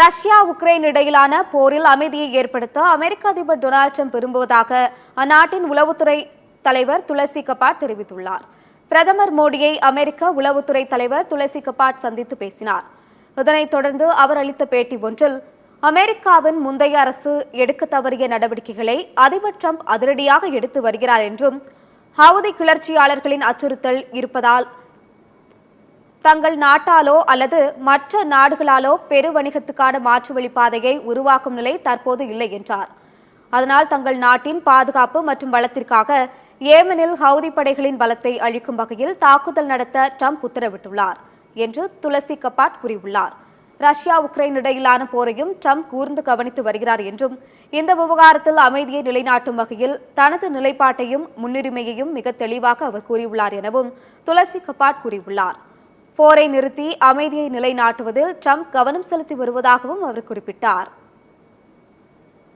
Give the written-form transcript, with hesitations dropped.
Russia Ukraine இடையிலான போரில் அமைதியை ஏற்படுத்த அமெரிக்க அதிபர் டொனால்டு ட்ரம்ப் விரும்புவதாக அந்நாட்டின் உளவுத்துறை தலைவர் துளசி கபாட் தெரிவித்துள்ளார். பிரதமர் மோடியை அமெரிக்க உளவுத்துறை தலைவர் துளசி கபாட் சந்தித்து பேசினார். இதனைத் தொடர்ந்து அவர் அளித்த பேட்டி ஒன்றில் அமெரிக்காவின் முந்தைய அரசு எடுக்க தவறிய நடவடிக்கைகளை அதிபர் ட்ரம்ப் அதிரடியாக எடுத்து வருகிறார் என்றும், ஹவுதி கிளர்ச்சியாளர்களின் அச்சுறுத்தல் இருப்பதால் தங்கள் நாட்டாலோ அல்லது மற்ற நாடுகளாலோ பெரு வணிகத்துக்கான மாற்று வழிப்பாதையை உருவாக்கும் நிலை தற்போது இல்லை என்றார். அதனால் தங்கள் நாட்டின் பாதுகாப்பு மற்றும் பலத்திற்காக ஏமனில் ஹவுதி படைகளின் பலத்தை அழிக்கும் வகையில் தாக்குதல் நடத்த ட்ரம்ப் உத்தரவிட்டுள்ளார் என்று துளசி கபாட் கூறியுள்ளார். ரஷ்யா உக்ரைன் இடையிலான போரையும் ட்ரம்ப் கூர்ந்து கவனித்து வருகிறார் என்றும், இந்த விவகாரத்தில் அமைதியை நிலைநாட்டும் வகையில் தனது நிலைப்பாட்டையும் முன்னுரிமையையும் மிக தெளிவாக அவர் கூறியுள்ளார் எனவும் துளசி கபாட் கூறியுள்ளார். போரை நிறுத்தி அமைதியை நிலைநாட்டுவதில் ட்ரம்ப் கவனம் செலுத்தி வருவதாகவும் அவர் குறிப்பிட்டார்.